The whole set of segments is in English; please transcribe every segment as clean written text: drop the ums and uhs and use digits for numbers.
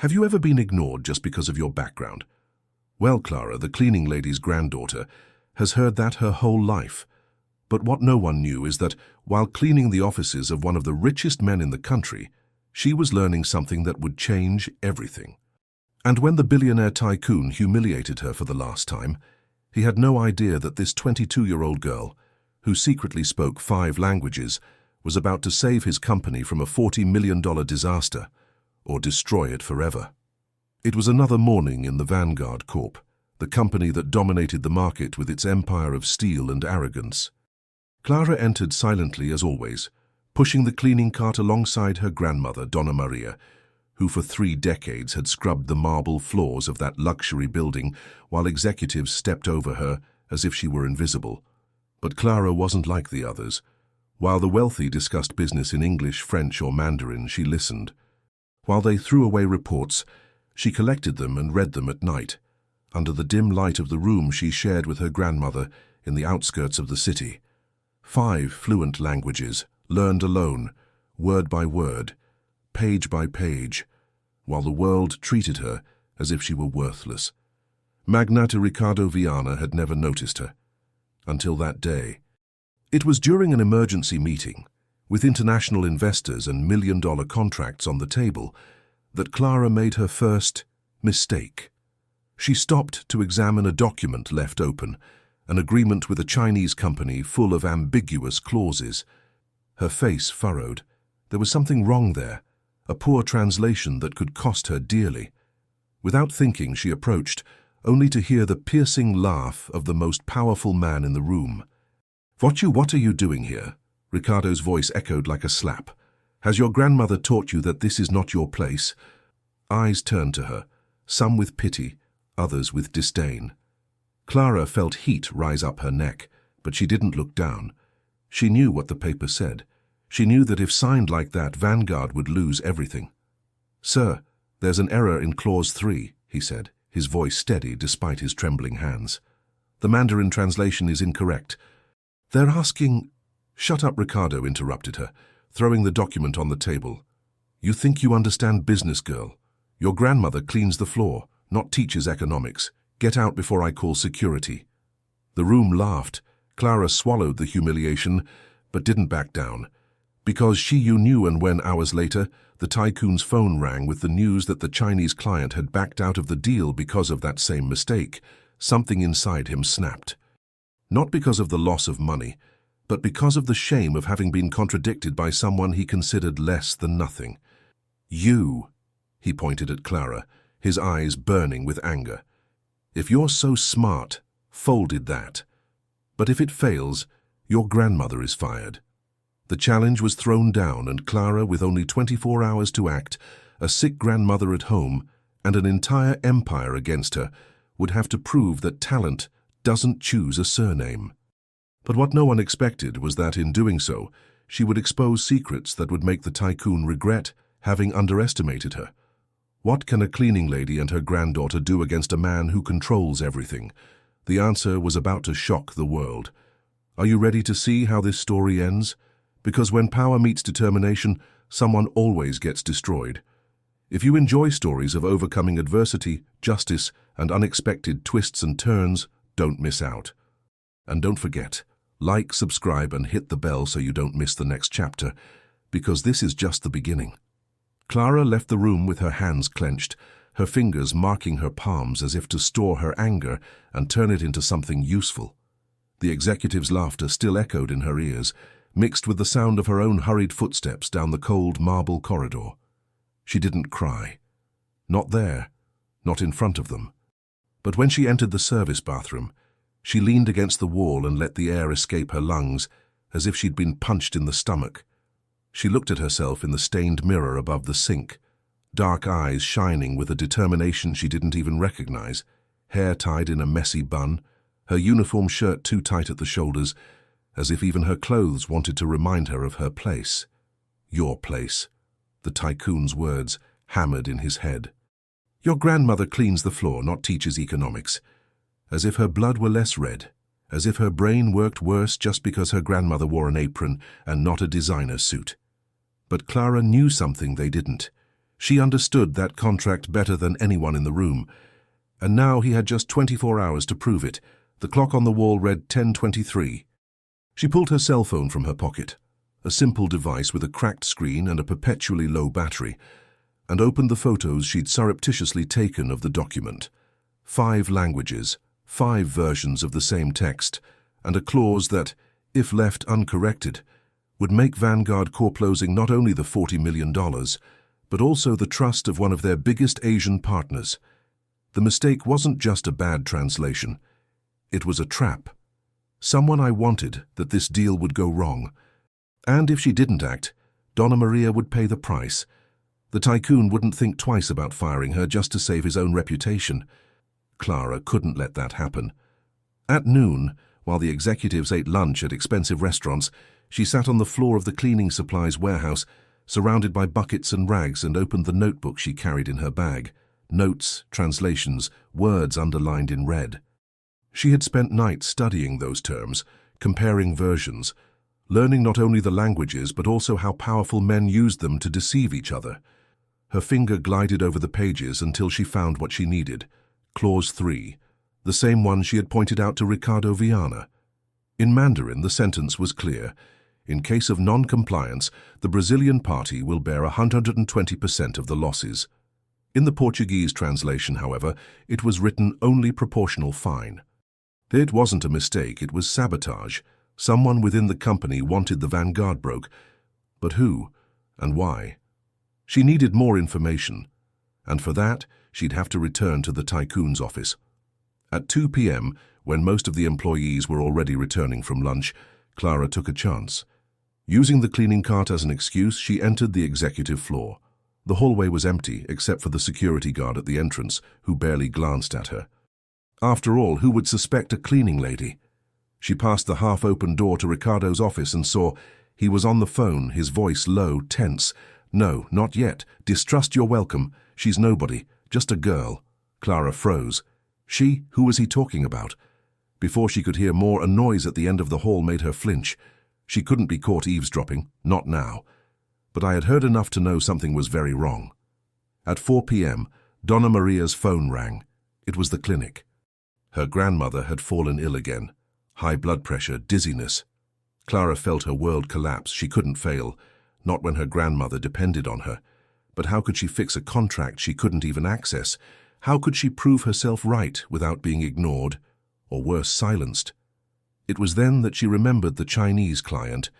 Have you ever been ignored just because of your background? Well, Clara, the cleaning lady's granddaughter, has heard that her whole life. But what no one knew is that while cleaning the offices of one of the richest men in the country, she was learning something that would change everything. And when the billionaire Tycoon humiliated her for the last time, he had no idea that this 22-year-old girl, who secretly spoke 5 languages, was about to save his company from a $40 million disaster, or destroy it forever. It was another morning in the Vanguard Corp, the company that dominated the market with its empire of steel and arrogance. Clara entered silently as always, pushing the cleaning cart alongside her grandmother, Donna Maria, who for 3 decades had scrubbed the marble floors of that luxury building while executives stepped over her as if she were invisible. But Clara wasn't like the others. While the wealthy discussed business in English, French, or Mandarin, she listened. While they threw away reports, she collected them and read them at night, under the dim light of the room she shared with her grandmother in the outskirts of the city. 5 fluent languages, learned alone, word by word, page by page, while the world treated her as if she were worthless. Magnate Ricardo Viana had never noticed her, until that day. It was during an emergency meeting, with international investors and million-dollar contracts on the table, that Clara made her first mistake. She stopped to examine a document left open, an agreement with a Chinese company full of ambiguous clauses. Her face furrowed. There was something wrong there, a poor translation that could cost her dearly. Without thinking, she approached, only to hear the piercing laugh of the most powerful man in the room. What are you doing here?" Ricardo's voice echoed like a slap. "Has your grandmother taught you that this is not your place?" Eyes turned to her, some with pity, others with disdain. Clara felt heat rise up her neck, but she didn't look down. She knew what the paper said. She knew that if signed like that, Vanguard would lose everything. "Sir, there's an error in Clause 3, he said, his voice steady despite his trembling hands. "The Mandarin translation is incorrect. They're asking—" "Shut up," Ricardo interrupted her, throwing the document on the table. "You think you understand business, girl? Your grandmother cleans the floor, not teaches economics. Get out before I call security." The room laughed. Clara swallowed the humiliation, but didn't back down. Because she knew, and when, hours later, the Tycoon's phone rang with the news that the Chinese client had backed out of the deal because of that same mistake, something inside him snapped. Not because of the loss of money, but because of the shame of having been contradicted by someone he considered less than nothing. "You," he pointed at Clara, his eyes burning with anger. "If you're so smart, folded that. But if it fails, your grandmother is fired." The challenge was thrown down, and Clara, with only 24 hours to act, a sick grandmother at home, and an entire empire against her, would have to prove that talent doesn't choose a surname. But what no one expected was that, in doing so, she would expose secrets that would make the Tycoon regret having underestimated her. What can a cleaning lady and her granddaughter do against a man who controls everything? The answer was about to shock the world. Are you ready to see how this story ends? Because when power meets determination, someone always gets destroyed. If you enjoy stories of overcoming adversity, justice, and unexpected twists and turns, don't miss out. And don't forget, like, subscribe, and hit the bell so you don't miss the next chapter, because this is just the beginning. Clara left the room with her hands clenched, her fingers marking her palms as if to store her anger and turn it into something useful. The executive's laughter still echoed in her ears, mixed with the sound of her own hurried footsteps down the cold marble corridor. She didn't cry. Not there, not in front of them. But when she entered the service bathroom, she leaned against the wall and let the air escape her lungs, as if she'd been punched in the stomach. She looked at herself in the stained mirror above the sink, dark eyes shining with a determination she didn't even recognize, hair tied in a messy bun, her uniform shirt too tight at the shoulders, as if even her clothes wanted to remind her of her place. "Your place," the Tycoon's words hammered in his head. "Your grandmother cleans the floor, not teaches economics." As if her blood were less red, as if her brain worked worse just because her grandmother wore an apron and not a designer suit. But Clara knew something they didn't. She understood that contract better than anyone in the room, and now he had just 24 hours to prove it. The clock on the wall read 10:23. She pulled her cell phone from her pocket, a simple device with a cracked screen and a perpetually low battery, and opened the photos she'd surreptitiously taken of the document. 5 languages, 5 versions of the same text, and a clause that, if left uncorrected, would make Vanguard Corp losing not only the $40 million, but also the trust of one of their biggest Asian partners. The mistake wasn't just a bad translation. It was a trap. Someone I wanted that this deal would go wrong. And if she didn't act, Donna Maria would pay the price. The Tycoon wouldn't think twice about firing her just to save his own reputation. Clara couldn't let that happen. At noon, while the executives ate lunch at expensive restaurants, she sat on the floor of the cleaning supplies warehouse, surrounded by buckets and rags, and opened the notebook she carried in her bag. Notes, translations, words underlined in red. She had spent nights studying those terms, comparing versions, learning not only the languages but also how powerful men used them to deceive each other. Her finger glided over the pages until she found what she needed. Clause 3, the same one she had pointed out to Ricardo Viana. In Mandarin, the sentence was clear. In case of non-compliance, the Brazilian party will bear 120% of the losses. In the Portuguese translation, however, it was written only proportional fine. It wasn't a mistake, it was sabotage. Someone within the company wanted the Vanguard broke. But who and why? She needed more information, and for that, she'd have to return to the Tycoon's office. At 2 p.m., when most of the employees were already returning from lunch, Clara took a chance. Using the cleaning cart as an excuse, she entered the executive floor. The hallway was empty, except for the security guard at the entrance, who barely glanced at her. After all, who would suspect a cleaning lady? She passed the half-open door to Ricardo's office and saw he was on the phone, his voice low, tense. "No, not yet. Distrust your welcome. She's nobody, just a girl." Clara froze. She? Who was he talking about? Before she could hear more, a noise at the end of the hall made her flinch. She couldn't be caught eavesdropping, not now. But I had heard enough to know something was very wrong. At 4 p.m., Donna Maria's phone rang. It was the clinic. Her grandmother had fallen ill again. High blood pressure, dizziness. Clara felt her world collapse. She couldn't fail, not when her grandmother depended on her. But how could she fix a contract she couldn't even access? How could she prove herself right without being ignored, or worse, silenced? It was then that she remembered the Chinese client,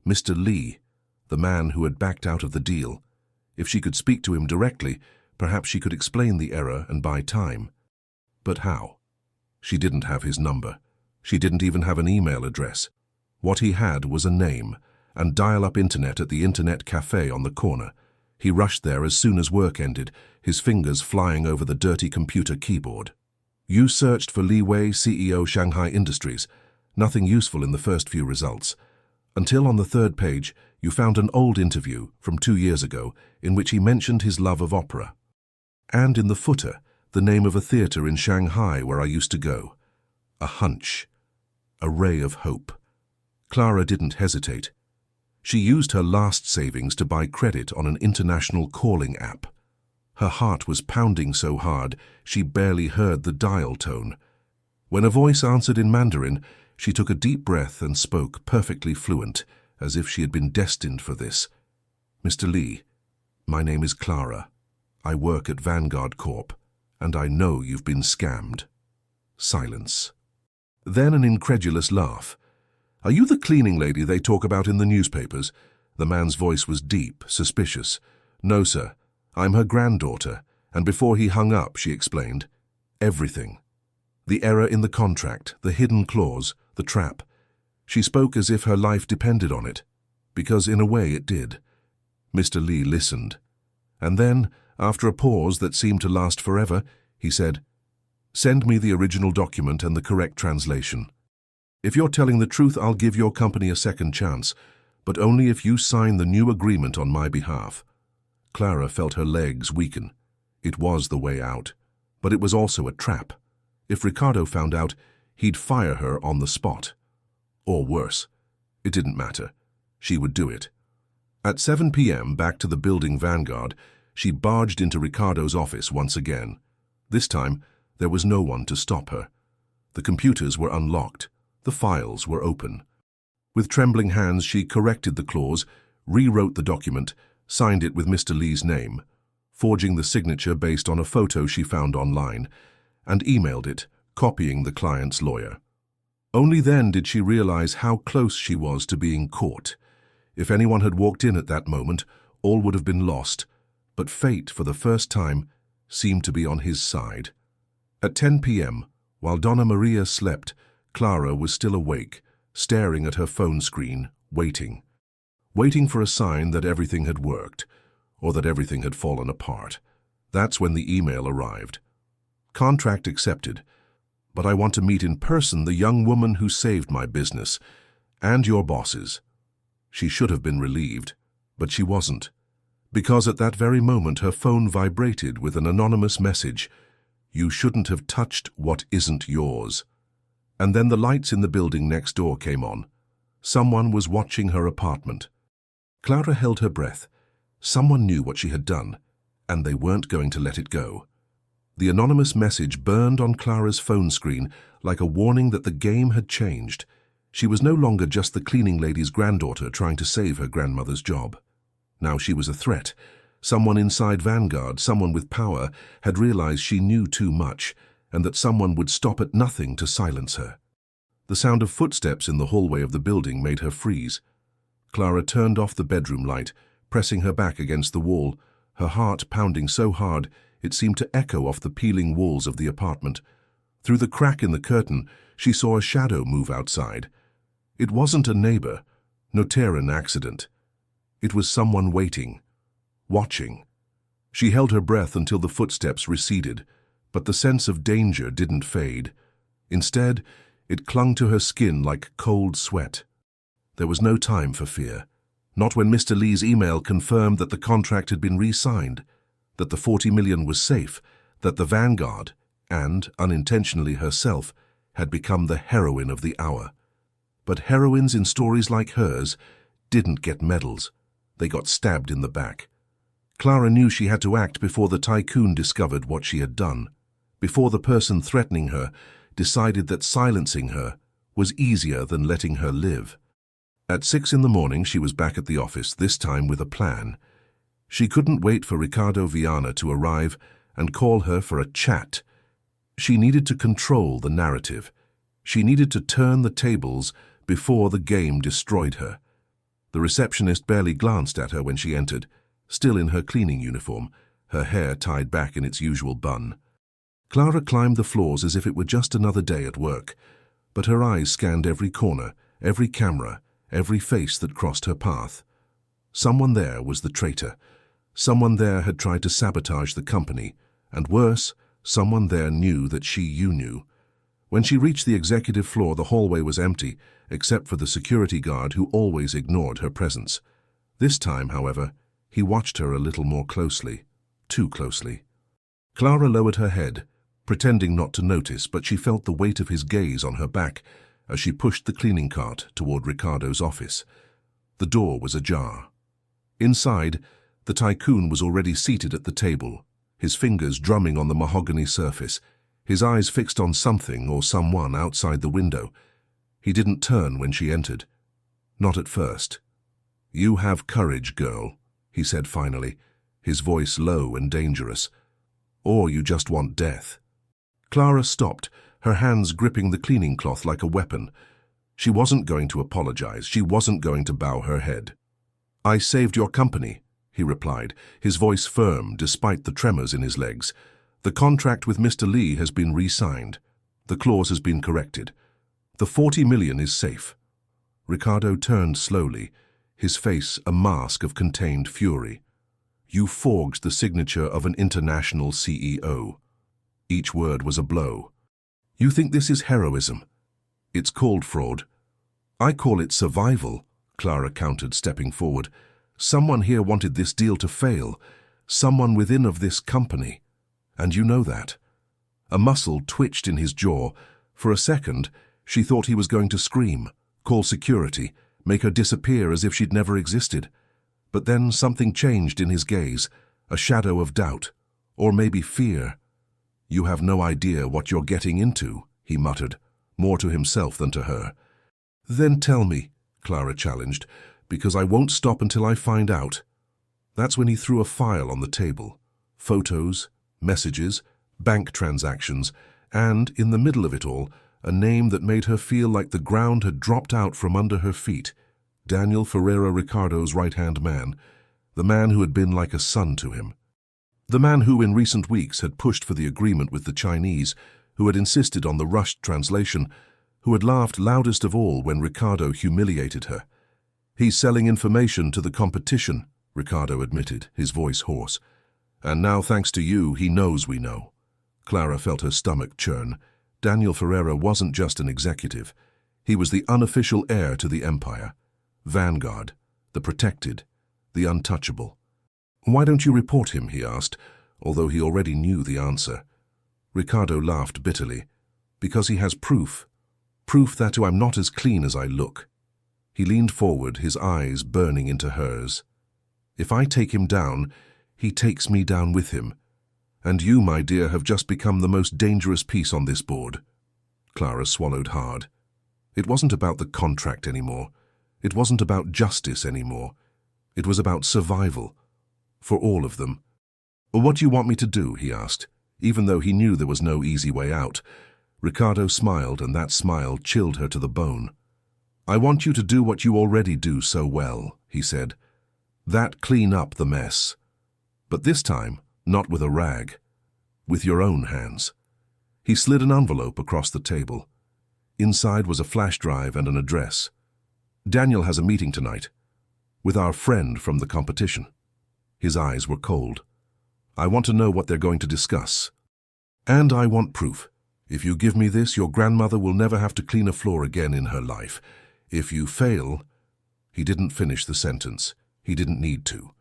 Mr. Li, the man who had backed out of the deal. If she could speak to him directly, perhaps she could explain the error and buy time. But how? She didn't have his number. She didn't even have an email address. What he had was a name, and dial-up internet at the internet cafe on the corner. He rushed there as soon as work ended, his fingers flying over the dirty computer keyboard. You searched for Li Wei, CEO Shanghai Industries. Nothing useful in the first few results. Until on the 3rd page, you found an old interview from 2 years ago in which he mentioned his love of opera. And in the footer, the name of a theater in Shanghai where I used to go. A hunch. A ray of hope. Clara didn't hesitate. She used her last savings to buy credit on an international calling app. Her heart was pounding so hard, she barely heard the dial tone. When a voice answered in Mandarin, she took a deep breath and spoke perfectly fluent, as if she had been destined for this. "Mr. Li, my name is Clara. I work at Vanguard Corp, and I know you've been scammed." Silence. Then an incredulous laugh. "Are you the cleaning lady they talk about in the newspapers?" The man's voice was deep, suspicious. "No, sir. I'm her granddaughter." And before he hung up, she explained. Everything. The error in the contract, the hidden clause, the trap. She spoke as if her life depended on it, because in a way it did. Mr. Li listened. And then, after a pause that seemed to last forever, he said, "Send me the original document and the correct translation. If you're telling the truth, I'll give your company a second chance, but only if you sign the new agreement on my behalf." Clara felt her legs weaken. It was the way out, but it was also a trap. If Ricardo found out, he'd fire her on the spot. Or worse. It didn't matter. She would do it. At 7 p.m., back to the building Vanguard, she barged into Ricardo's office once again. This time, there was no one to stop her. The computers were unlocked. The files were open. With trembling hands, she corrected the clause, rewrote the document, signed it with Mr. Lee's name, forging the signature based on a photo she found online, and emailed it, copying the client's lawyer. Only then did she realize how close she was to being caught. If anyone had walked in at that moment, all would have been lost, but fate, for the first time, seemed to be on his side. At 10 p.m., while Donna Maria slept, Clara was still awake, staring at her phone screen, waiting for a sign that everything had worked, or that everything had fallen apart. That's when the email arrived. Contract accepted, but I want to meet in person the young woman who saved my business, and your bosses. She should have been relieved, but she wasn't, because at that very moment her phone vibrated with an anonymous message: "You shouldn't have touched what isn't yours." And then the lights in the building next door came on. Someone was watching her apartment. Clara held her breath. Someone knew what she had done, and they weren't going to let it go. The anonymous message burned on Clara's phone screen like a warning that the game had changed. She was no longer just the cleaning lady's granddaughter trying to save her grandmother's job. Now she was a threat. Someone inside Vanguard, someone with power, had realized she knew too much, and that someone would stop at nothing to silence her. The sound of footsteps in the hallway of the building made her freeze. Clara turned off the bedroom light, pressing her back against the wall, her heart pounding so hard it seemed to echo off the peeling walls of the apartment. Through the crack in the curtain, she saw a shadow move outside. It wasn't a neighbor, not an accident. It was someone waiting, watching. She held her breath until the footsteps receded, but the sense of danger didn't fade. Instead, it clung to her skin like cold sweat. There was no time for fear. Not when Mr. Lee's email confirmed that the contract had been re-signed, that the 40 million was safe, that the Vanguard, and, unintentionally herself, had become the heroine of the hour. But heroines in stories like hers didn't get medals. They got stabbed in the back. Clara knew she had to act before the Tycoon discovered what she had done, before the person threatening her decided that silencing her was easier than letting her live. At 6 in the morning, she was back at the office, this time with a plan. She couldn't wait for Ricardo Viana to arrive and call her for a chat. She needed to control the narrative. She needed to turn the tables before the game destroyed her. The receptionist barely glanced at her when she entered, still in her cleaning uniform, her hair tied back in its usual bun. Clara climbed the floors as if it were just another day at work, but her eyes scanned every corner, every camera, every face that crossed her path. Someone there was the traitor. Someone there had tried to sabotage the company, and worse, someone there knew that you knew. When she reached the executive floor, the hallway was empty, except for the security guard who always ignored her presence. This time, however, he watched her a little more closely, too closely. Clara lowered her head, pretending not to notice, but she felt the weight of his gaze on her back as she pushed the cleaning cart toward Ricardo's office. The door was ajar. Inside, the Tycoon was already seated at the table, his fingers drumming on the mahogany surface, his eyes fixed on something or someone outside the window. He didn't turn when she entered. Not at first. "You have courage, girl," he said finally, his voice low and dangerous. "Or you just want death." Clara stopped, her hands gripping the cleaning cloth like a weapon. She wasn't going to apologize. She wasn't going to bow her head. "I saved your company," he replied, his voice firm despite the tremors in his legs. "The contract with Mr. Lee has been re-signed. The clause has been corrected. The 40 million is safe." Ricardo turned slowly, his face a mask of contained fury. "You forged the signature of an international CEO." Each word was a blow. "You think this is heroism? It's called fraud." "I call it survival," Clara countered, stepping forward. "Someone here wanted this deal to fail. Someone within of this company. And you know that." A muscle twitched in his jaw. For a second, she thought he was going to scream, call security, make her disappear as if she'd never existed. But then something changed in his gaze, a shadow of doubt, or maybe fear. "You have no idea what you're getting into," he muttered, more to himself than to her. "Then tell me," Clara challenged, "because I won't stop until I find out." That's when he threw a file on the table. Photos, messages, bank transactions, and, in the middle of it all, a name that made her feel like the ground had dropped out from under her feet. Daniel Ferreira Ricardo's right-hand man, the man who had been like a son to him. The man who, in recent weeks, had pushed for the agreement with the Chinese, who had insisted on the rushed translation, who had laughed loudest of all when Ricardo humiliated her. "He's selling information to the competition," Ricardo admitted, his voice hoarse. "And now, thanks to you, he knows we know." Clara felt her stomach churn. Daniel Ferreira wasn't just an executive. He was the unofficial heir to the empire. Vanguard, the protected, the untouchable. "Why don't you report him?" he asked, although he already knew the answer. Ricardo laughed bitterly. "Because he has proof. Proof that I'm not as clean as I look." He leaned forward, his eyes burning into hers. "If I take him down, he takes me down with him. And you, my dear, have just become the most dangerous piece on this board." Clara swallowed hard. It wasn't about the contract anymore. It wasn't about justice anymore. It was about survival. For all of them. "What do you want me to do?" he asked, even though he knew there was no easy way out. Ricardo smiled, and that smile chilled her to the bone. "I want you to do what you already do so well," he said. "That clean up the mess. But this time, not with a rag. With your own hands." He slid an envelope across the table. Inside was a flash drive and an address. "Daniel has a meeting tonight. With our friend from the competition." His eyes were cold. "I want to know what they're going to discuss. And I want proof. If you give me this, your grandmother will never have to clean a floor again in her life. If you fail—" He didn't finish the sentence. He didn't need to.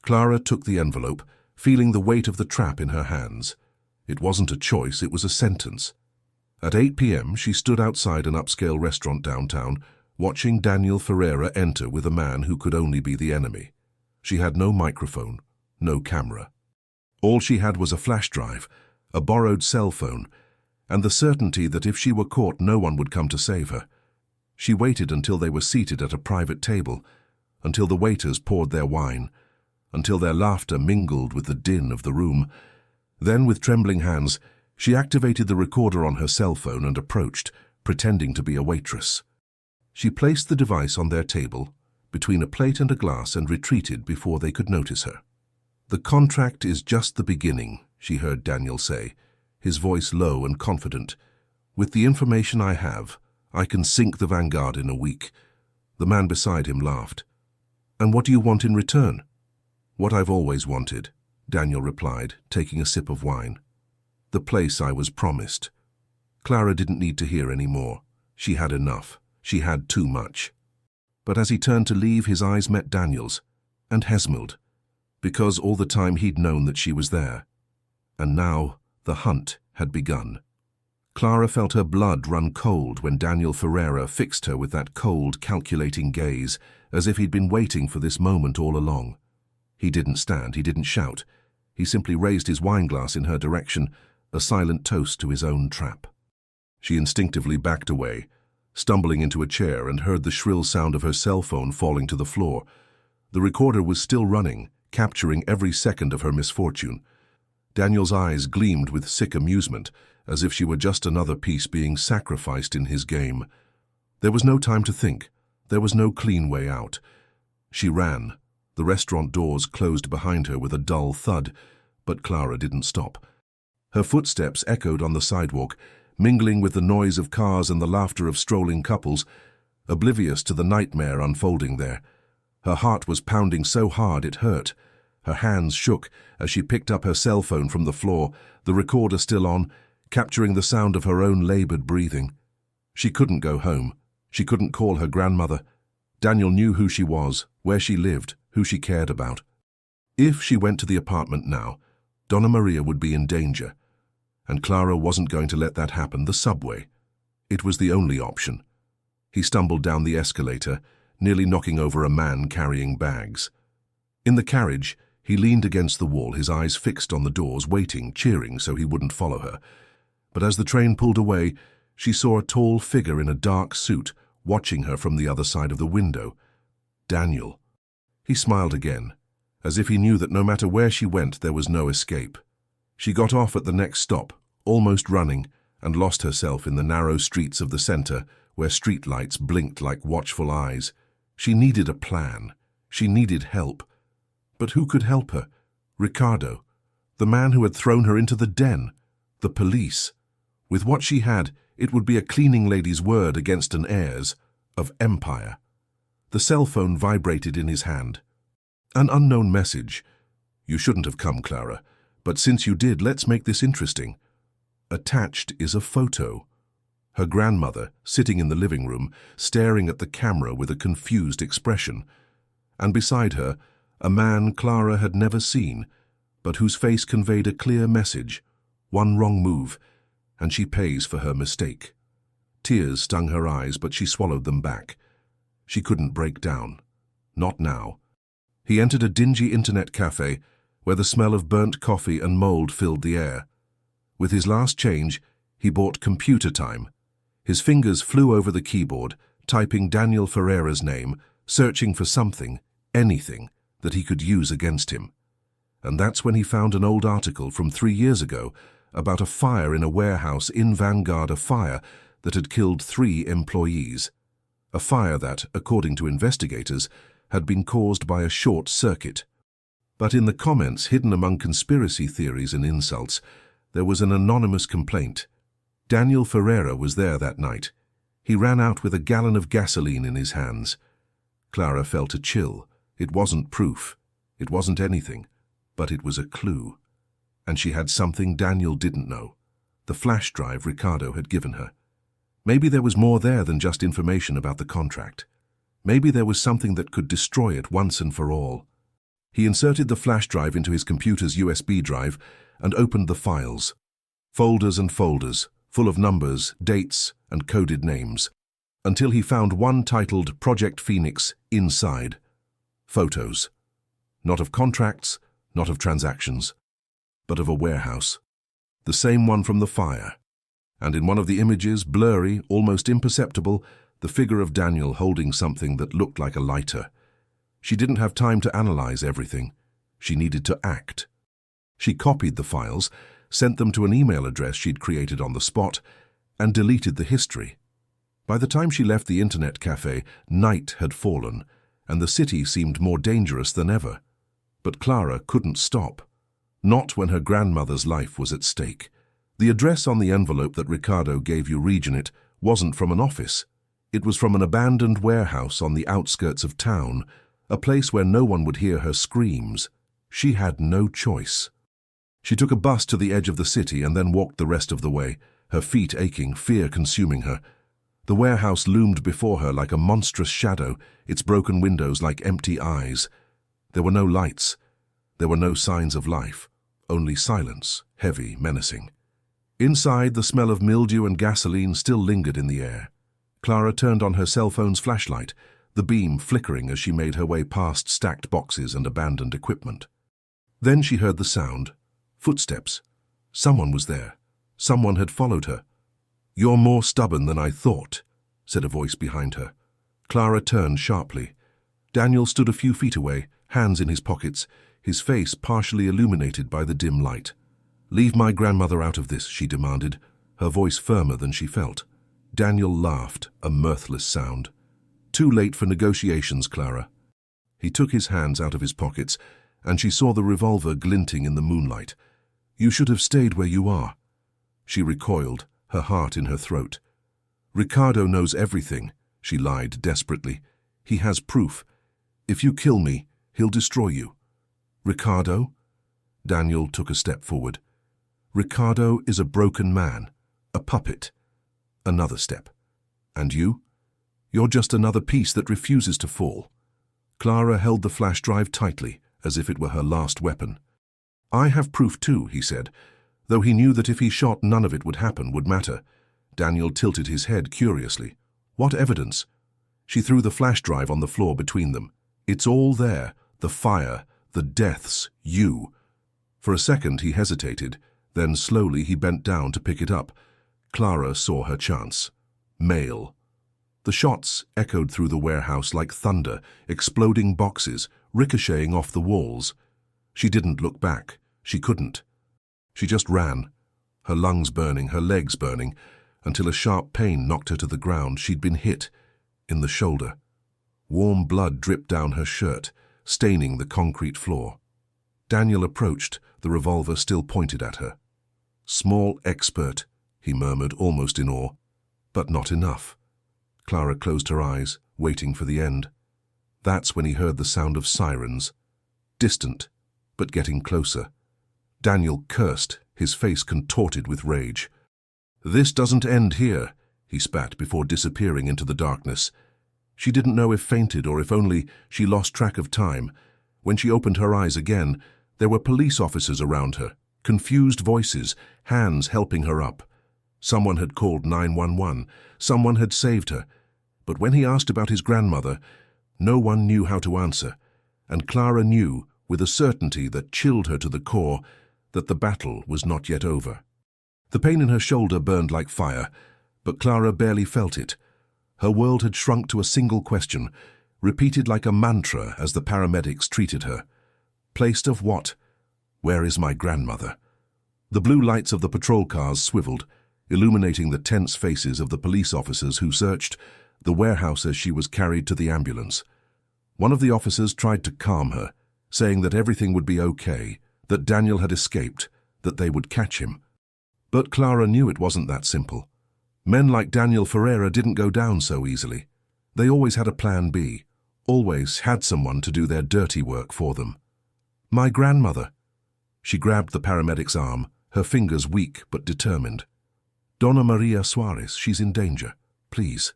Clara took the envelope, feeling the weight of the trap in her hands. It wasn't a choice, it was a sentence. At 8 p.m. she stood outside an upscale restaurant downtown, watching Daniel Ferreira enter with a man who could only be the enemy. She had no microphone, no camera. All she had was a flash drive, a borrowed cell phone, and the certainty that if she were caught no one would come to save her. She waited until they were seated at a private table, until the waiters poured their wine, until their laughter mingled with the din of the room. Then, with trembling hands, she activated the recorder on her cell phone and approached, pretending to be a waitress. She placed the device on their table, between a plate and a glass, and retreated before they could notice her. "The contract is just the beginning," she heard Daniel say, his voice low and confident. "With the information I have, I can sink the Vanguard in a week." The man beside him laughed. "And what do you want in return?" "What I've always wanted," Daniel replied, taking a sip of wine. "The place I was promised." Clara didn't need to hear any more. She had enough. She had too much. But as he turned to leave, his eyes met Daniel's, and Hesmeld, because all the time he'd known that she was there. And now the hunt had begun. Clara felt her blood run cold when Daniel Ferreira fixed her with that cold, calculating gaze, as if he'd been waiting for this moment all along. He didn't stand, he didn't shout. He simply raised his wineglass in her direction, a silent toast to his own trap. She instinctively backed away, stumbling into a chair, and heard the shrill sound of her cell phone falling to the floor. The recorder was still running, capturing every second of her misfortune. Daniel's eyes gleamed with sick amusement, as if she were just another piece being sacrificed in his game. There was no time to think. There was no clean way out. She ran. The restaurant doors closed behind her with a dull thud, but Clara didn't stop. Her footsteps echoed on the sidewalk, mingling with the noise of cars and the laughter of strolling couples, oblivious to the nightmare unfolding there. Her heart was pounding so hard it hurt. Her hands shook as she picked up her cell phone from the floor, the recorder still on, capturing the sound of her own labored breathing. She couldn't go home. She couldn't call her grandmother. Daniel knew who she was, where she lived, who she cared about. If she went to the apartment now, Donna Maria would be in danger. And Clara wasn't going to let that happen. The subway. It was the only option. He stumbled down the escalator, nearly knocking over a man carrying bags. In the carriage, He leaned against the wall, his eyes fixed on the doors, waiting, cheering so he wouldn't follow her. But as the train pulled away, she saw a tall figure in a dark suit watching her from the other side of the window. Daniel. He smiled again, as if he knew that no matter where she went, there was no escape. She got off at the next stop, almost running, and lost herself in the narrow streets of the center, where streetlights blinked like watchful eyes. She needed a plan. She needed help. But who could help her? Ricardo, the man who had thrown her into the den, the police. With what she had, it would be a cleaning lady's word against an heir's, of empire. The cell phone vibrated in his hand. An unknown message. You shouldn't have come, Clara, but since you did, let's make this interesting. Attached is a photo. Her grandmother, sitting in the living room, staring at the camera with a confused expression. And beside her, a man Clara had never seen, but whose face conveyed a clear message. One wrong move, and she pays for her mistake. Tears stung her eyes, but she swallowed them back. She couldn't break down. Not now. He entered a dingy internet cafe, where the smell of burnt coffee and mold filled the air. With his last change, he bought computer time. His fingers flew over the keyboard, typing Daniel Ferreira's name, searching for something, anything, that he could use against him. And that's when he found an old article from 3 years ago about a fire in a warehouse in Vanguard, a fire that had killed 3 employees. A fire that, according to investigators, had been caused by a short circuit. But in the comments hidden among conspiracy theories and insults, there was an anonymous complaint. Daniel Ferreira was there that night. He ran out with a gallon of gasoline in his hands. Clara felt a chill. It wasn't proof. It wasn't anything. But it was a clue. And she had something Daniel didn't know. The flash drive Ricardo had given her. Maybe there was more there than just information about the contract. Maybe there was something that could destroy it once and for all. He inserted the flash drive into his computer's USB drive and opened the files. Folders and folders, full of numbers, dates, and coded names, until he found one titled Project Phoenix inside. Photos. Not of contracts, not of transactions, but of a warehouse. The same one from the fire. And in one of the images, blurry, almost imperceptible, the figure of Daniel holding something that looked like a lighter. She didn't have time to analyze everything. She needed to act. She copied the files, sent them to an email address she'd created on the spot, and deleted the history. By the time she left the internet cafe, night had fallen, and the city seemed more dangerous than ever. But Clara couldn't stop. Not when her grandmother's life was at stake. The address on the envelope that Ricardo gave Euregenit wasn't from an office. It was from an abandoned warehouse on the outskirts of town, a place where no one would hear her screams. She had no choice. She took a bus to the edge of the city and then walked the rest of the way, her feet aching, fear consuming her. The warehouse loomed before her like a monstrous shadow, its broken windows like empty eyes. There were no lights. There were no signs of life, only silence, heavy, menacing. Inside, the smell of mildew and gasoline still lingered in the air. Clara turned on her cell phone's flashlight, the beam flickering as she made her way past stacked boxes and abandoned equipment. Then she heard the sound. Footsteps. Someone was there. Someone had followed her. "You're more stubborn than I thought," said a voice behind her. Clara turned sharply. Daniel stood a few feet away, hands in his pockets, his face partially illuminated by the dim light. "Leave my grandmother out of this," she demanded, her voice firmer than she felt. Daniel laughed, a mirthless sound. "Too late for negotiations, Clara." He took his hands out of his pockets, and she saw the revolver glinting in the moonlight. "You should have stayed where you are." She recoiled, her heart in her throat. "Ricardo knows everything," she lied desperately. "He has proof. If you kill me, he'll destroy you." "Ricardo?" Daniel took a step forward. "Ricardo is a broken man, a puppet." Another step. "And you? You're just another piece that refuses to fall." Clara held the flash drive tightly, as if it were her last weapon. "I have proof too," he said, though he knew that if he shot, none of it would matter. Daniel tilted his head curiously. "What evidence?" She threw the flash drive on the floor between them. "It's all there. The fire, The death's you. For a second he hesitated, then slowly he bent down to pick it up. Clara saw her chance. Mail. The shots echoed through the warehouse like thunder, exploding boxes, ricocheting off the walls. She didn't look back. She couldn't. She just ran, her lungs burning, her legs burning, until a sharp pain knocked her to the ground. She'd been hit in the shoulder. Warm blood dripped down her shirt, staining the concrete floor. Daniel approached, the revolver still pointed at her. "Small expert," he murmured, almost in awe. But not enough. Clara closed her eyes, waiting for the end. That's when he heard the sound of sirens. Distant, but getting closer. Daniel cursed, his face contorted with rage. "This doesn't end here," he spat before disappearing into the darkness. She didn't know if fainted or if only she lost track of time. When she opened her eyes again, there were police officers around her, confused voices, hands helping her up. Someone had called 911. Someone had saved her. But when he asked about his grandmother, no one knew how to answer, and Clara knew, with a certainty that chilled her to the core, that the battle was not yet over. The pain in her shoulder burned like fire, but Clara barely felt it. Her world had shrunk to a single question, repeated like a mantra as the paramedics treated her. Placed of what? Where is my grandmother? The blue lights of the patrol cars swiveled, illuminating the tense faces of the police officers who searched the warehouse as she was carried to the ambulance. One of the officers tried to calm her, saying that everything would be okay, that Daniel had escaped, that they would catch him. But Clara knew it wasn't that simple. Men like Daniel Ferreira didn't go down so easily. They always had a plan B, always had someone to do their dirty work for them. "My grandmother." She grabbed the paramedic's arm, her fingers weak but determined. "Donna Maria Suarez, she's in danger. Please."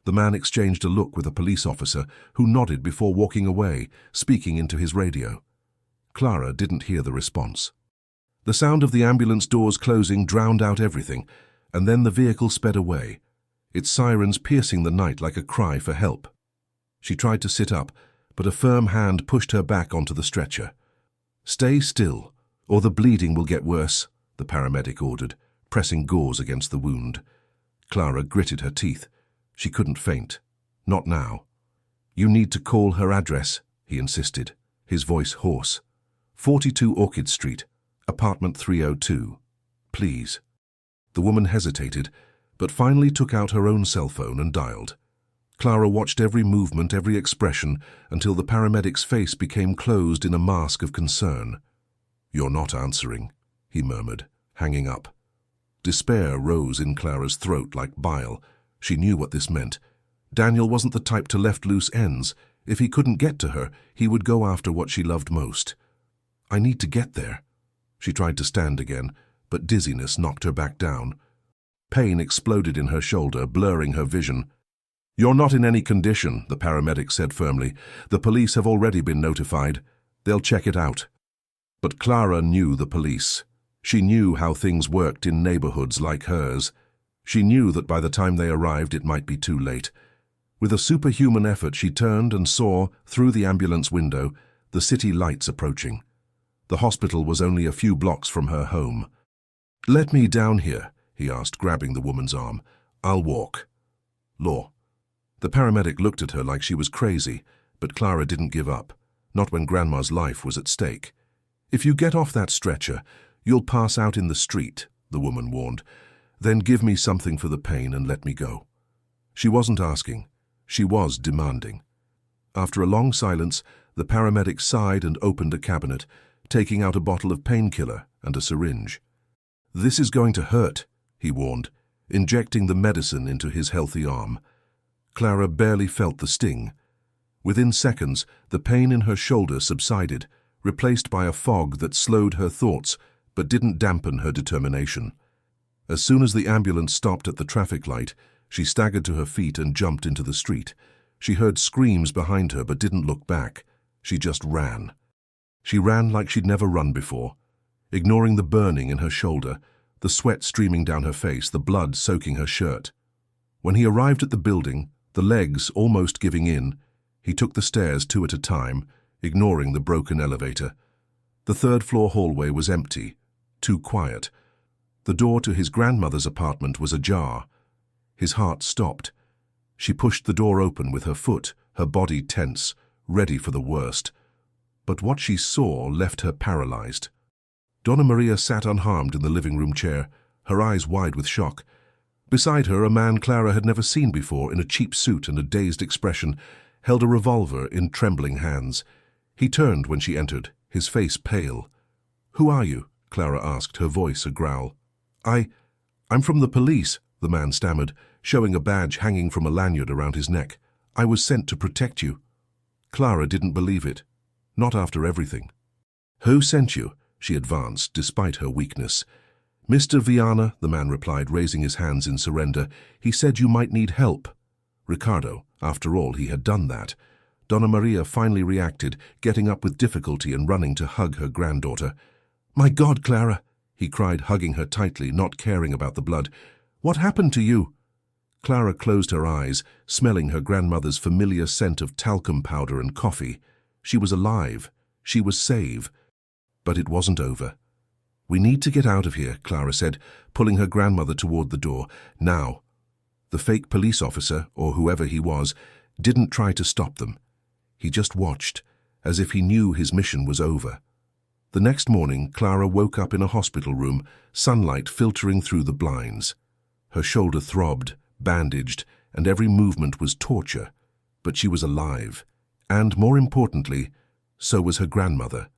The man exchanged a look with a police officer who nodded before walking away, speaking into his radio. Clara didn't hear the response. The sound of the ambulance doors closing drowned out everything, and then the vehicle sped away, its sirens piercing the night like a cry for help. She tried to sit up, but a firm hand pushed her back onto the stretcher. "Stay still, or the bleeding will get worse," the paramedic ordered, pressing gauze against the wound. Clara gritted her teeth. She couldn't faint. Not now. "You need to call her address," he insisted, his voice hoarse. 42 Orchid Street, apartment 302. Please." The woman hesitated, but finally took out her own cell phone and dialed. Clara watched every movement, every expression, until the paramedic's face became closed in a mask of concern. "You're not answering," he murmured, hanging up. Despair rose in Clara's throat like bile. She knew what this meant. Daniel wasn't the type to left loose ends. If he couldn't get to her, he would go after what she loved most. "I need to get there." She tried to stand again, but dizziness knocked her back down. Pain exploded in her shoulder, blurring her vision. "You're not in any condition," the paramedic said firmly. "The police have already been notified. They'll check it out." But Clara knew the police. She knew how things worked in neighborhoods like hers. She knew that by the time they arrived it might be too late. With a superhuman effort she turned and saw, through the ambulance window, the city lights approaching. The hospital was only a few blocks from her home. "Let me down here," he asked, grabbing the woman's arm. "I'll walk." "Law." The paramedic looked at her like she was crazy, but Clara didn't give up, not when Grandma's life was at stake. "If you get off that stretcher, you'll pass out in the street," the woman warned. "Then give me something for the pain and let me go." She wasn't asking. She was demanding. After a long silence, the paramedic sighed and opened a cabinet, taking out a bottle of painkiller and a syringe. "This is going to hurt," he warned, injecting the medicine into his healthy arm. Clara barely felt the sting. Within seconds, the pain in her shoulder subsided, replaced by a fog that slowed her thoughts but didn't dampen her determination. As soon as the ambulance stopped at the traffic light, she staggered to her feet and jumped into the street. She heard screams behind her but didn't look back. She just ran. She ran like she'd never run before, ignoring the burning in her shoulder, the sweat streaming down her face, the blood soaking her shirt. When he arrived at the building, the legs almost giving in, he took the stairs 2 at a time, ignoring the broken elevator. The third-floor hallway was empty, too quiet. The door to his grandmother's apartment was ajar. His heart stopped. She pushed the door open with her foot, her body tense, ready for the worst. But what she saw left her paralyzed. Donna Maria sat unharmed in the living room chair, her eyes wide with shock. Beside her, a man Clara had never seen before, in a cheap suit and a dazed expression, held a revolver in trembling hands. He turned when she entered, his face pale. "Who are you?" Clara asked, her voice a growl. I'm from the police," the man stammered, showing a badge hanging from a lanyard around his neck. "I was sent to protect you." Clara didn't believe it. Not after everything. "Who sent you?" She advanced, despite her weakness. "Mr. Viana," the man replied, raising his hands in surrender. "He said you might need help." Ricardo, after all, he had done that. Donna Maria finally reacted, getting up with difficulty and running to hug her granddaughter. "My God, Clara!" he cried, hugging her tightly, not caring about the blood. "What happened to you?" Clara closed her eyes, smelling her grandmother's familiar scent of talcum powder and coffee. She was alive. She was safe. But it wasn't over. "We need to get out of here," Clara said, pulling her grandmother toward the door. "Now." The fake police officer, or whoever he was, didn't try to stop them. He just watched, as if he knew his mission was over. The next morning, Clara woke up in a hospital room, sunlight filtering through the blinds. Her shoulder throbbed, bandaged, and every movement was torture. But she was alive. And, more importantly, so was her grandmother.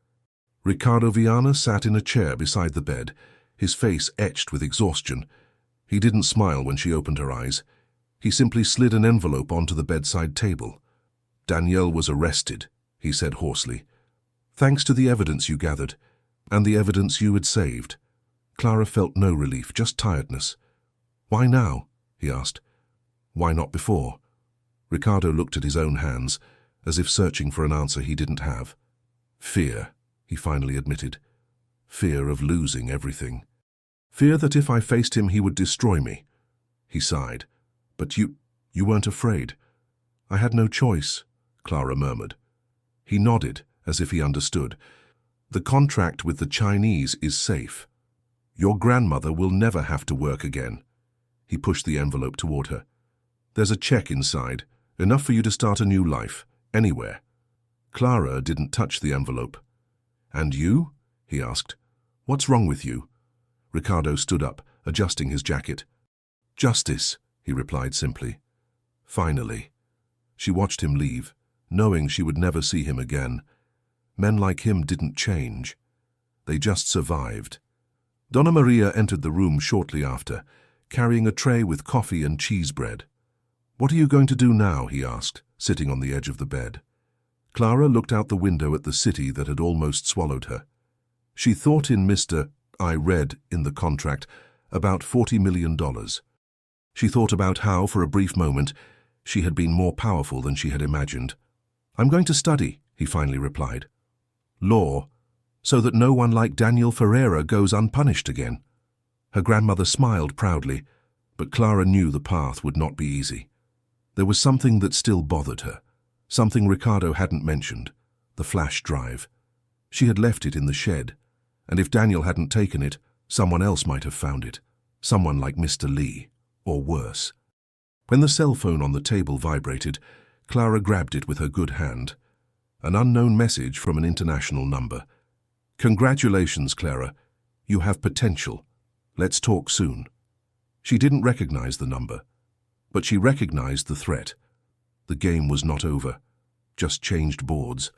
Ricardo Viana sat in a chair beside the bed, his face etched with exhaustion. He didn't smile when she opened her eyes. He simply slid an envelope onto the bedside table. "Danielle was arrested," he said hoarsely. "Thanks to the evidence you gathered, and the evidence you had saved." Clara felt no relief, just tiredness. "Why now?" he asked. "Why not before?" Ricardo looked at his own hands, as if searching for an answer he didn't have. "Fear," he finally admitted. "Fear of losing everything. Fear that if I faced him he would destroy me." He sighed. "But you weren't afraid." "I had no choice," Clara murmured. He nodded, as if he understood. "The contract with the Chinese is safe. Your grandmother will never have to work again." He pushed the envelope toward her. "There's a check inside, enough for you to start a new life, anywhere." Clara didn't touch the envelope. "And you?" he asked. "What's wrong with you?" Ricardo stood up, adjusting his jacket. "Justice," he replied simply. Finally. She watched him leave, knowing she would never see him again. Men like him didn't change. They just survived. Donna Maria entered the room shortly after, carrying a tray with coffee and cheese bread. "What are you going to do now?" he asked, sitting on the edge of the bed. Clara looked out the window at the city that had almost swallowed her. She thought in I read in the contract, about $40 million. She thought about how, for a brief moment, she had been more powerful than she had imagined. "I'm going to study," he finally replied. "Law, so that no one like Daniel Ferreira goes unpunished again." Her grandmother smiled proudly, but Clara knew the path would not be easy. There was something that still bothered her, something Ricardo hadn't mentioned, the flash drive. She had left it in the shed, and if Daniel hadn't taken it, someone else might have found it, someone like Mr. Lee, or worse. When the cell phone on the table vibrated, Clara grabbed it with her good hand. An unknown message from an international number. "Congratulations, Clara. You have potential. Let's talk soon." She didn't recognize the number, but she recognized the threat. The game was not over, just changed boards.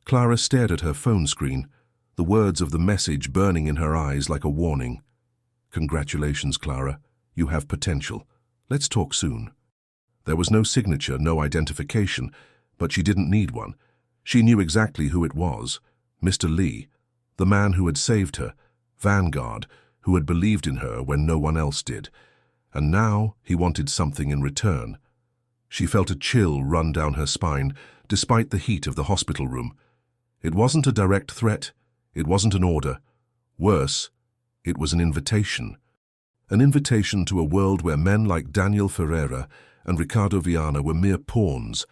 Clara stared at her phone screen, the words of the message burning in her eyes like a warning. "Congratulations, Clara. You have potential. Let's talk soon." There was no signature, no identification, but she didn't need one. She knew exactly who it was. Mr. Lee, the man who had saved her, Vanguard, who had believed in her when no one else did. And now he wanted something in return. She felt a chill run down her spine, despite the heat of the hospital room. It wasn't a direct threat. It wasn't an order. Worse, it was an invitation. An invitation to a world where men like Daniel Ferreira and Ricardo Viana were mere pawns,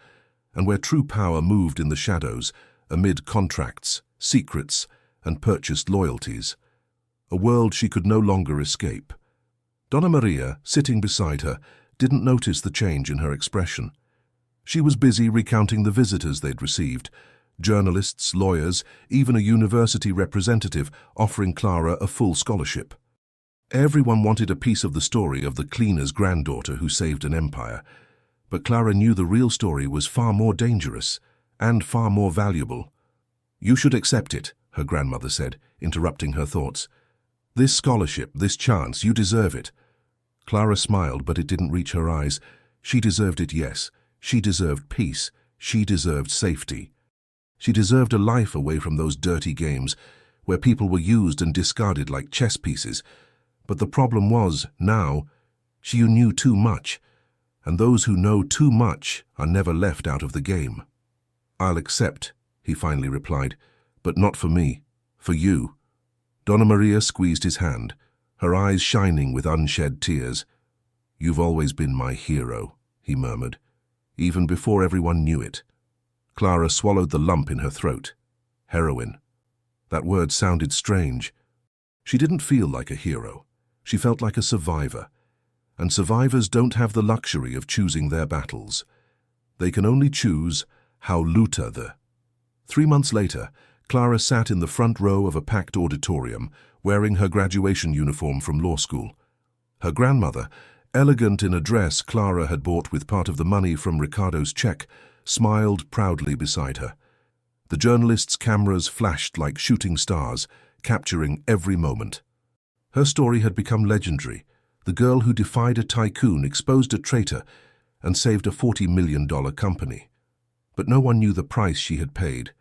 and where true power moved in the shadows, amid contracts, secrets, and purchased loyalties. A world she could no longer escape. Donna Maria, sitting beside her, didn't notice the change in her expression. She was busy recounting the visitors they'd received, journalists, lawyers, even a university representative offering Clara a full scholarship. Everyone wanted a piece of the story of the cleaner's granddaughter who saved an empire, but Clara knew the real story was far more dangerous and far more valuable. "You should accept it," her grandmother said, interrupting her thoughts. "This scholarship, this chance, you deserve it." Clara smiled, but it didn't reach her eyes. She deserved it, yes. She deserved peace. She deserved safety. She deserved a life away from those dirty games where people were used and discarded like chess pieces. But the problem was, now, she knew too much, and those who know too much are never left out of the game. "I'll accept," he finally replied, "but not for me, for you." Donna Maria squeezed his hand, her eyes shining with unshed tears. "You've always been my hero," he murmured, even before everyone knew it. Clara swallowed the lump in her throat. Heroine. That word sounded strange. She didn't feel like a hero. She felt like a survivor. And survivors don't have the luxury of choosing their battles. They can only choose how luta the. 3 months later, Clara sat in the front row of a packed auditorium, wearing her graduation uniform from law school. Her grandmother, elegant in a dress Clara had bought with part of the money from Ricardo's check, smiled proudly beside her. The journalists' cameras flashed like shooting stars, capturing every moment. Her story had become legendary. The girl who defied a tycoon, exposed a traitor, and saved a $40 million company. But no one knew the price she had paid.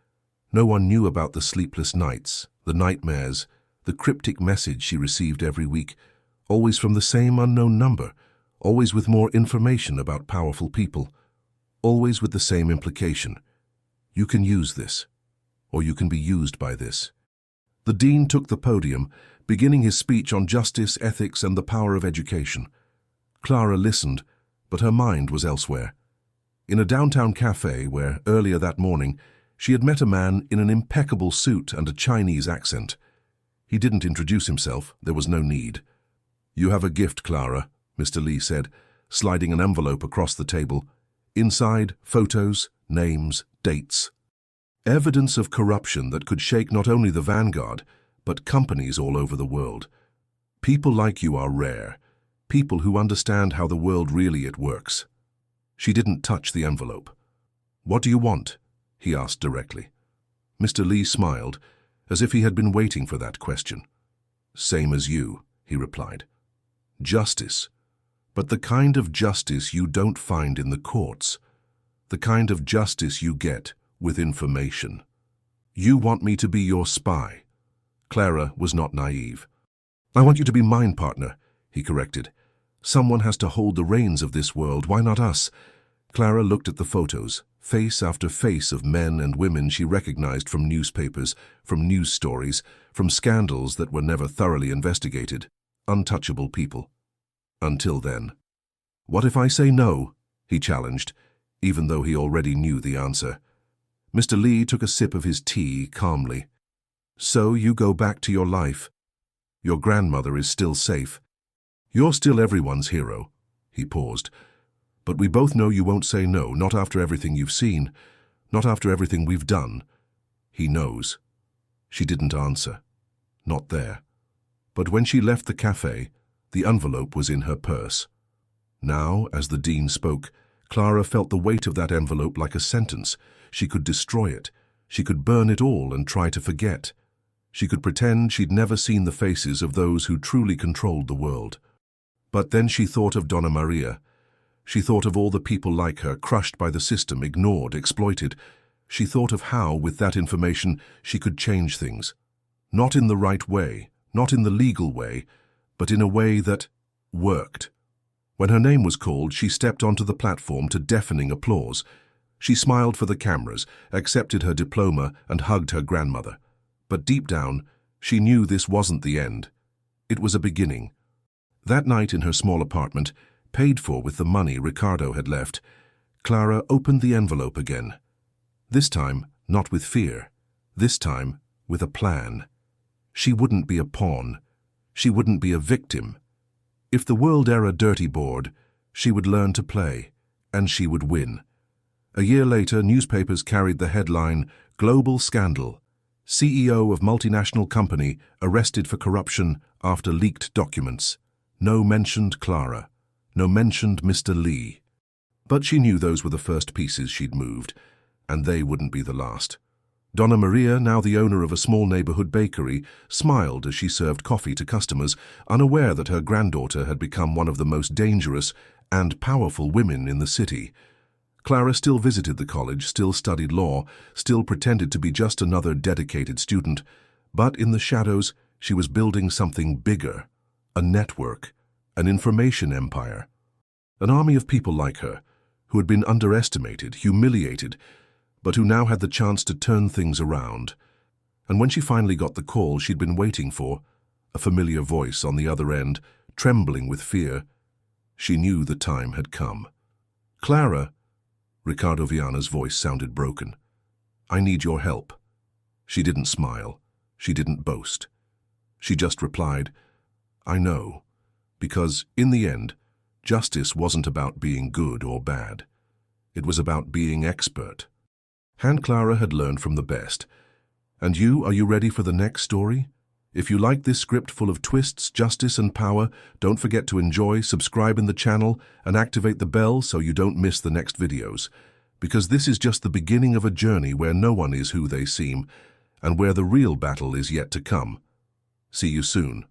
No one knew about the sleepless nights, the nightmares, the cryptic message she received every week, always from the same unknown number, always with more information about powerful people, always with the same implication. You can use this, or you can be used by this. The dean took the podium, beginning his speech on justice, ethics, and the power of education. Clara listened, but her mind was elsewhere. In a downtown cafe where, earlier that morning, she had met a man in an impeccable suit and a Chinese accent. He didn't introduce himself. There was no need. "You have a gift, Clara," Mr. Lee said, sliding an envelope across the table. Inside, photos, names, dates. Evidence of corruption that could shake not only the vanguard, but companies all over the world. People like you are rare. People who understand how the world really works. She didn't touch the envelope. "What do you want?" he asked directly. Mr. Lee smiled, as if he had been waiting for that question. "Same as you," he replied. "Justice. But the kind of justice you don't find in the courts. The kind of justice you get with information. You want me to be your spy." Clara was not naive. "I want you to be mine, partner," he corrected. "Someone has to hold the reins of this world. Why not us?" Clara looked at the photos, face after face of men and women she recognized from newspapers, from news stories, from scandals that were never thoroughly investigated. Untouchable people. Until then. "What if I say no?" he challenged, even though he already knew the answer. Mr. Lee took a sip of his tea calmly. "So you go back to your life. Your grandmother is still safe. You're still everyone's hero." He paused. "But we both know you won't say no, not after everything you've seen, not after everything we've done." He knows. She didn't answer. Not there. But when she left the cafe, the envelope was in her purse. Now, as the dean spoke, Clara felt the weight of that envelope like a sentence. She could destroy it. She could burn it all and try to forget. She could pretend she'd never seen the faces of those who truly controlled the world. But then she thought of Donna Maria. She thought of all the people like her, crushed by the system, ignored, exploited. She thought of how, with that information, she could change things. Not in the right way, not in the legal way, but in a way that worked. When her name was called, she stepped onto the platform to deafening applause. She smiled for the cameras, accepted her diploma, and hugged her grandmother. But deep down, she knew this wasn't the end. It was a beginning. That night in her small apartment, paid for with the money Ricardo had left, Clara opened the envelope again. This time, Not with fear. This time, with a plan. She wouldn't be a pawn. She wouldn't be a victim. If the world era dirty board, she would learn to play, and she would win. A year later, newspapers carried the headline, "Global Scandal. CEO of multinational company arrested for corruption after leaked documents. No mentioned Clara. No mentioned Mr. Lee." But she knew those were the first pieces she'd moved, and they wouldn't be the last. Donna Maria, now the owner of a small neighborhood bakery, smiled as she served coffee to customers, unaware that her granddaughter had become one of the most dangerous and powerful women in the city. Clara still visited the college, still studied law, still pretended to be just another dedicated student, but in the shadows, she was building something bigger, a network, an information empire. An army of people like her, who had been underestimated, humiliated, but who now had the chance to turn things around. And when she finally got the call she'd been waiting for, a familiar voice on the other end, trembling with fear, she knew the time had come. "Clara," Ricardo Viana's voice sounded broken. "I need your help." She didn't smile. She didn't boast. She just replied, "I know," because, in the end, justice wasn't about being good or bad. It was about being expert. And Clara had learned from the best. And you, are you ready for the next story? If you like this script full of twists, justice and power, don't forget to enjoy, subscribe in the channel, and activate the bell so you don't miss the next videos. Because this is just the beginning of a journey where no one is who they seem, and where the real battle is yet to come. See you soon.